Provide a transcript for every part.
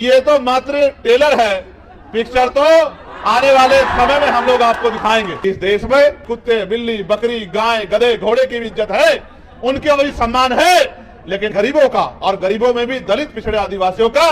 ये तो मात्र टेलर है, पिक्चर तो आने वाले समय में हम लोग आपको दिखाएंगे। इस देश में कुत्ते, बिल्ली, बकरी, गाय, गधे, घोड़े की भी इज्जत है, उनके वही सम्मान है, लेकिन गरीबों का, और गरीबों में भी दलित, पिछड़े, आदिवासियों का,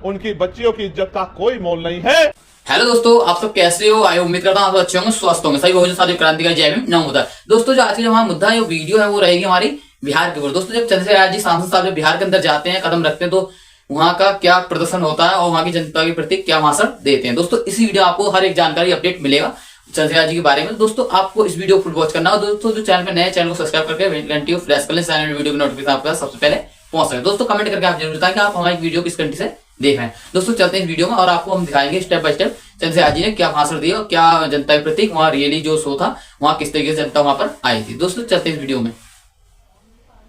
उनकी बच्चियों की इज्जत का कोई मोल नहीं है। हेलो दोस्तों, आप सब कैसे हो? आए उम्मीद करता हूं आप अच्छे होंगे, स्वस्थ होंगे। सही बहुजन साथी क्रांति का जय भीम, नमो बुद्धाय। दोस्तों, जो आज की जो हमारा मुद्दा है, वो वीडियो है, वो रहेगी हमारी बिहार के ऊपर। दोस्तों, जब चंद्रशेखर जी सांसद साहब जब बिहार के अंदर जाते हैं, कदम रखते हैं, तो वहां का क्या प्रदर्शन होता है और वहां की जनता के प्रति क्या भाषण देते हैं। दोस्तों, इसी वीडियो आपको हर एक जानकारी अपडेट मिलेगा चंद्रशेखर जी के बारे में। दोस्तों, आपको इस वीडियो को फुल वॉच करना है। दोस्तों, जो चैनल पे नए, चैनल को सब्सक्राइब करके घंटी को प्रेस कर लें, चैनल वीडियो की नोटिफिकेशन आपके पास सबसे पहले पहुंच सके। दोस्तों, कमेंट करके आप जरूर बताएं कि आप हमारी वीडियो किस कंट्री से देख रहे हैं। दोस्तों, चलते हैं इस वीडियो में और आपको हम दिखाएंगे step by step Chandrashekhar ji ने क्या भाषण दिया और क्या जनता के प्रति वहां रियली जो शो था, वहां किस तरीके से जनता वहां पर आई थी। दोस्तों, चलते हैं इस वीडियो में।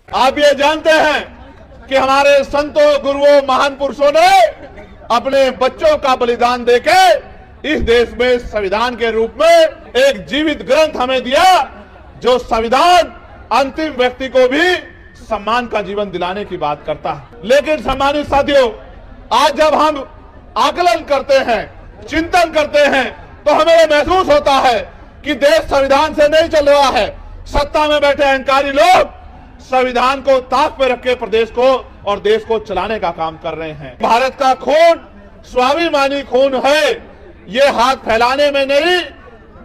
आप ये जानते हैं कि हमारे संतों, गुरुओं, महान पुरुषों ने अपने बच्चों का बलिदान देके इस देश में संविधान के रूप में एक जीवित ग्रंथ हमें दिया, जो संविधान अंतिम व्यक्ति को भी सम्मान का जीवन दिलाने की बात करता है। लेकिन सम्मानित साथियों, आज जब हम आकलन करते हैं, चिंतन करते हैं, तो हमें महसूस होता है कि देश संविधान से नहीं चल रहा है। सत्ता में बैठे अहंकारी लोग संविधान को ताक पे रख के प्रदेश को और देश को चलाने का काम कर रहे हैं। भारत का खून स्वाभिमानी खून है, ये हाथ फैलाने में नहीं,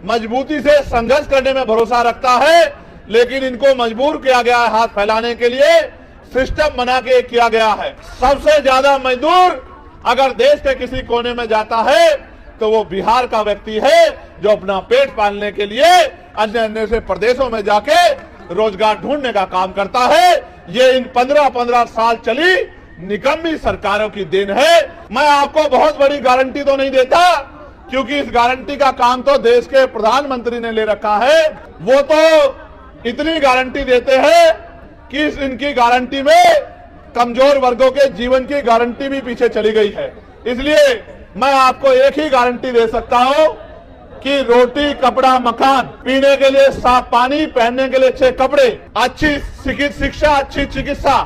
मजबूती से संघर्ष करने में भरोसा रखता है। लेकिन इनको मजबूर किया गया है हाथ फैलाने के लिए, सिस्टम बना के किया गया है। सबसे ज्यादा मजदूर अगर देश के किसी कोने में जाता है तो वो बिहार का व्यक्ति है, जो अपना पेट पालने के लिए अन्य अन्य से प्रदेशों में जाके रोजगार ढूंढने का काम करता है। ये इन 15-15 साल चली निकम्मी सरकारों की देन है। मैं आपको बहुत बड़ी गारंटी तो नहीं देता, क्योंकि इस गारंटी का काम तो देश के प्रधानमंत्री ने ले रखा है। वो तो इतनी गारंटी देते हैं कि इनकी गारंटी में कमजोर वर्गों के जीवन की गारंटी भी पीछे चली गई है। इसलिए मैं आपको एक ही गारंटी दे सकता हूं कि रोटी, कपड़ा, मकान, पीने के लिए साफ पानी, पहनने के लिए अच्छे कपड़े, अच्छी शिक्षा, अच्छी चिकित्सा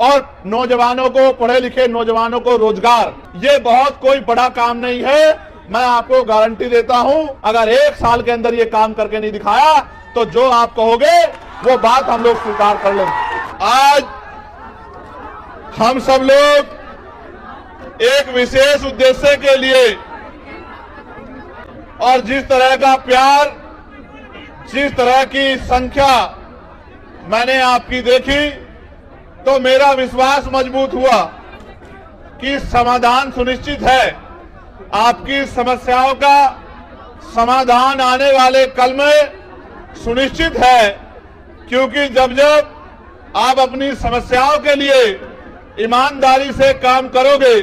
और नौजवानों को, पढ़े लिखे नौजवानों को रोजगार, ये बहुत कोई बड़ा काम नहीं है। मैं आपको गारंटी देता हूं, अगर 1 साल के अंदर ये काम करके नहीं दिखाया तो जो आप कहोगे वो बात हम लोग स्वीकार कर लेंगे। आज हम सब लोग एक विशेष उद्देश्य के लिए और जिस तरह का प्यार, जिस तरह की संख्या मैंने आपकी देखी, तो मेरा विश्वास मजबूत हुआ कि समाधान सुनिश्चित है। आपकी समस्याओं का समाधान आने वाले कल में सुनिश्चित है, क्योंकि जब जब आप अपनी समस्याओं के लिए ईमानदारी से काम करोगे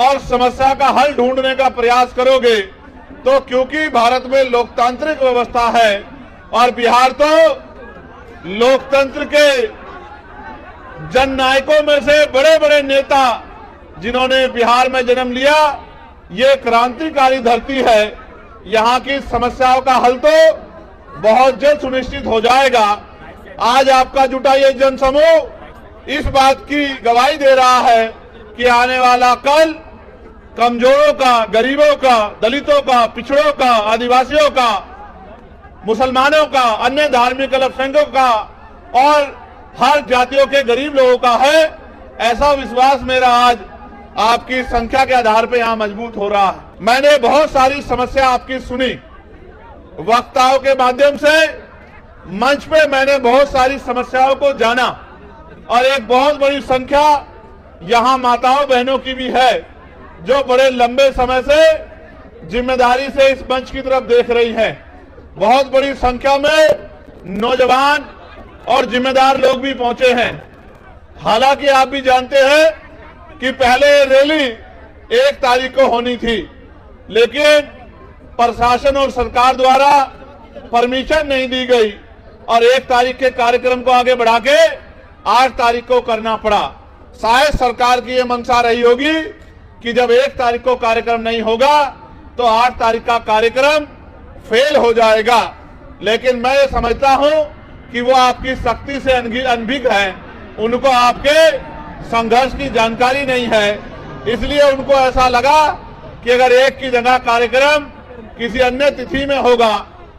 और समस्या का हल ढूंढने का प्रयास करोगे, तो क्योंकि भारत में लोकतांत्रिक व्यवस्था है और बिहार तो लोकतंत्र के जननायकों में से बड़े बड़े नेता जिन्होंने बिहार में जन्म लिया, ये क्रांतिकारी धरती है। यहाँ की समस्याओं का हल तो बहुत जल्द सुनिश्चित हो जाएगा। आज आपका जुटा ये जनसमूह इस बात की गवाही दे रहा है कि आने वाला कल कमजोरों का, गरीबों का, दलितों का, पिछड़ों का, आदिवासियों का, मुसलमानों का, अन्य धार्मिक अल्पसंख्यकों का और हर जातियों के गरीब लोगों का है। ऐसा विश्वास मेरा आज आपकी संख्या के आधार पर यहाँ मजबूत हो रहा है। मैंने बहुत सारी समस्या आपकी सुनी, वक्ताओं के माध्यम से मंच पे मैंने बहुत सारी समस्याओं को जाना, और एक बहुत बड़ी संख्या यहाँ माताओं बहनों की भी है, जो बड़े लंबे समय से जिम्मेदारी से इस मंच की तरफ देख रही हैं। बहुत बड़ी संख्या में नौजवान और जिम्मेदार लोग भी पहुंचे हैं। हालांकि आप भी जानते हैं कि पहले रैली 1 तारीख को होनी थी, लेकिन प्रशासन और सरकार द्वारा परमिशन नहीं दी गई और 1 तारीख के कार्यक्रम को आगे बढ़ा के 8 तारीख को करना पड़ा। शायद सरकार की ये मंशा रही होगी कि जब 1 तारीख को कार्यक्रम नहीं होगा तो 8 तारीख का कार्यक्रम फेल हो जाएगा। लेकिन मैं ये समझता हूं कि वो आपकी शक्ति से अनभिज्ञ है, उनको आपके संघर्ष की जानकारी नहीं है। इसलिए उनको ऐसा लगा कि अगर एक की जगह कार्यक्रम किसी अन्य तिथि में होगा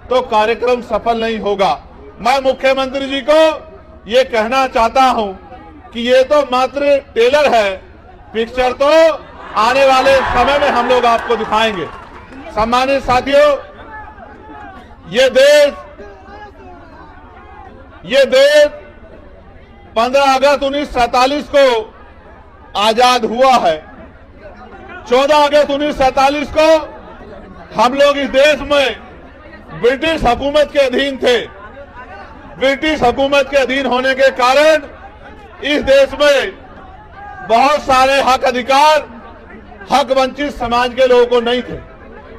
तो कार्यक्रम सफल नहीं होगा। मैं मुख्यमंत्री जी को ये कहना चाहता हूं कि ये तो मात्र टेलर है, पिक्चर तो आने वाले समय में हम लोग आपको दिखाएंगे। सम्मानित साथियों, ये देश 15 अगस्त 1947 को आजाद हुआ है। 14 अगस्त 1947 को हम लोग इस देश में ब्रिटिश हुकूमत के अधीन थे। ब्रिटिश हुकूमत के अधीन होने के कारण इस देश में बहुत सारे हक अधिकार हक वंचित समाज के लोगों को नहीं थे।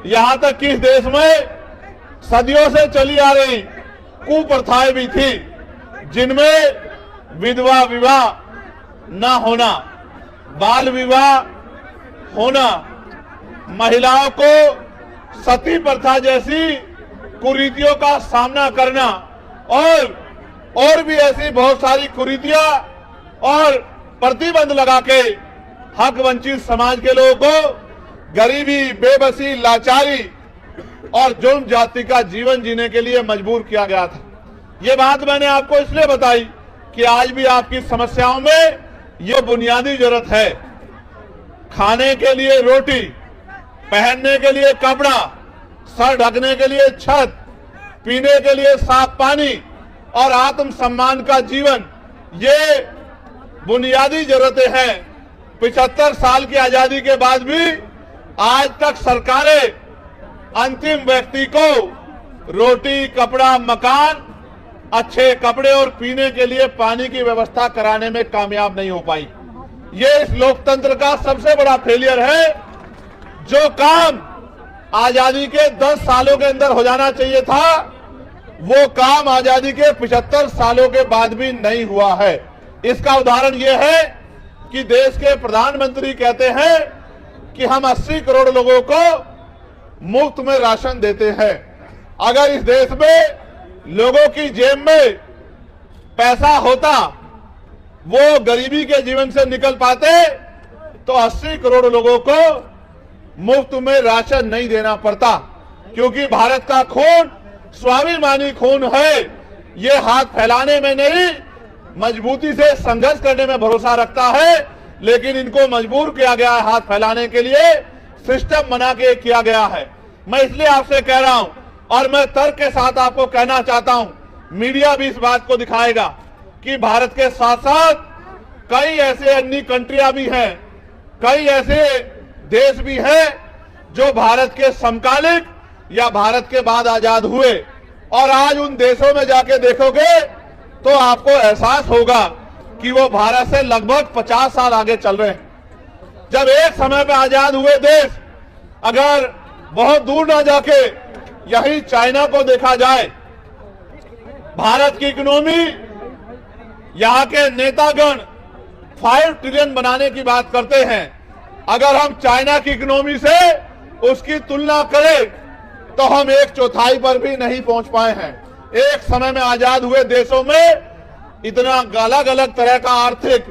यहां तक कि इस देश में सदियों से चली आ रही कुप्रथाएं भी थी, जिनमें विधवा विवाह न होना, बाल विवाह होना, महिलाओं को सती प्रथा जैसी कुरीतियों का सामना करना और भी ऐसी बहुत सारी कुरीतियां और प्रतिबंध लगा के हक वंचित समाज के लोगों को गरीबी, बेबसी, लाचारी और जुर्म जाति का जीवन जीने के लिए मजबूर किया गया था। ये बात मैंने आपको इसलिए बताई कि आज भी आपकी समस्याओं में ये बुनियादी जरूरत है। खाने के लिए रोटी, पहनने के लिए कपड़ा, सर ढकने के लिए छत, पीने के लिए साफ पानी और आत्म सम्मान का जीवन, ये बुनियादी जरूरतें हैं। 75 साल की आजादी के बाद भी आज तक सरकारें अंतिम व्यक्ति को रोटी, कपड़ा, मकान, अच्छे कपड़े और पीने के लिए पानी की व्यवस्था कराने में कामयाब नहीं हो पाई। ये इस लोकतंत्र का सबसे बड़ा फेलियर है। जो काम आजादी के 10 सालों के अंदर हो जाना चाहिए था, वो काम आजादी के 75 सालों के बाद भी नहीं हुआ है। इसका उदाहरण यह है कि देश के प्रधानमंत्री कहते हैं कि हम 80 करोड़ लोगों को मुफ्त में राशन देते हैं। अगर इस देश में लोगों की जेब में पैसा होता, वो गरीबी के जीवन से निकल पाते, तो 80 करोड़ लोगों को मुफ्त में राशन नहीं देना पड़ता। क्योंकि भारत का खून स्वाभिमानी खून है। ये हाथ फैलाने में नहीं, मजबूती से संघर्ष करने में भरोसा रखता है, लेकिन इनको मजबूर किया गया है हाथ फैलाने के लिए, सिस्टम बना के किया गया है। मैं इसलिए आपसे कह रहा हूं और मैं तर्क के साथ आपको कहना चाहता हूं, मीडिया भी इस बात को दिखाएगा कि भारत के साथ साथ कई ऐसे अन्य कंट्रियां भी हैं, कई ऐसे देश भी हैं जो भारत के समकालिक या भारत के बाद आजाद हुए, और आज उन देशों में जाके देखोगे तो आपको एहसास होगा कि वो भारत से लगभग 50 साल आगे चल रहे हैं। जब एक समय पे आजाद हुए देश, अगर बहुत दूर ना जाके यही चाइना को देखा जाए, भारत की इकोनॉमी, यहाँ के नेतागण 5 ट्रिलियन बनाने की बात करते हैं। अगर हम चाइना की इकोनॉमी से उसकी तुलना करें तो हम 1/4 पर भी नहीं पहुंच पाए हैं। एक समय में आजाद हुए देशों में इतना अलग अलग तरह का आर्थिक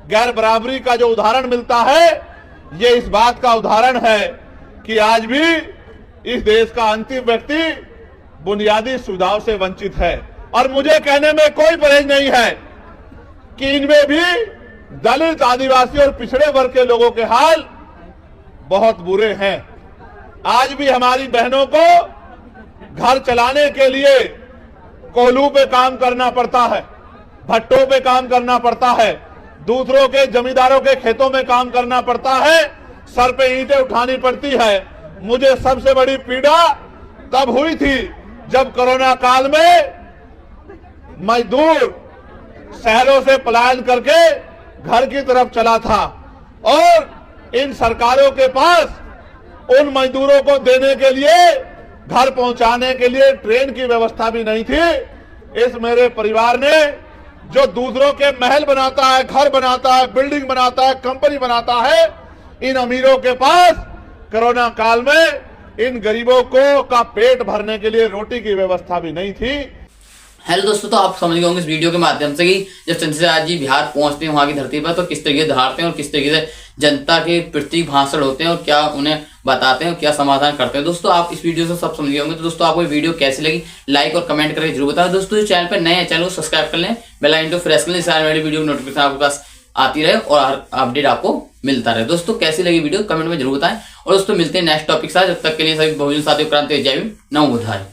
गैर बराबरी का जो उदाहरण मिलता है, ये इस बात का उदाहरण है कि आज भी इस देश का अंतिम व्यक्ति बुनियादी सुविधाओं से वंचित है। और मुझे कहने में कोई परहेज नहीं है कि इनमें भी दलित, आदिवासी और पिछड़े वर्ग के लोगों के हाल बहुत बुरे हैं। आज भी हमारी बहनों को घर चलाने के लिए कोल्हू पे काम करना पड़ता है, भट्टों पे काम करना पड़ता है, दूसरों के जमींदारों के खेतों में काम करना पड़ता है, सर पे ईंटें उठानी पड़ती है। मुझे सबसे बड़ी पीड़ा तब हुई थी जब कोरोना काल में मजदूर शहरों से पलायन करके घर की तरफ चला था, और इन सरकारों के पास उन मजदूरों को देने के लिए, घर पहुंचाने के लिए ट्रेन की व्यवस्था भी नहीं थी। इस मेरे परिवार ने जो दूसरों के महल बनाता है, घर बनाता है, बिल्डिंग बनाता है, कंपनी बनाता है, इन अमीरों के पास कोरोना काल में इन गरीबों को का पेट भरने के लिए रोटी की व्यवस्था भी नहीं थी। हेलो दोस्तों, तो आप समझ गए होंगे इस वीडियो के माध्यम से कि जब चंद्रशेखर जी बिहार पहुंचते हैं वहां की धरती पर, तो किस तरीके से धारते हैं और किस तरीके से जनता के प्रति भाषण होते हैं और क्या उन्हें बताते हैं और क्या समाधान करते हैं। दोस्तों आप इस वीडियो से सब समझ गए होंगे। तो दोस्तों आपको ये वीडियो कैसी लगी लाइक और कमेंट करके जरूर बताएं। दोस्तों जो चैनल पर नए हैं चैनल को सब्सक्राइब कर लें, बेल आइकन को प्रेस कर लें, सारे मेरी वीडियो की नोटिफिकेशन आपके पास आती रहे और हर अपडेट आपको मिलता रहे। दोस्तों कैसी लगी वीडियो कमेंट में जरूर बताएं और दोस्तों मिलते हैं नेक्स्ट टॉपिक के साथ। जब तक के लिए सभी बहुजन साथियों क्रांति जय भीम, नमो बुद्धाय।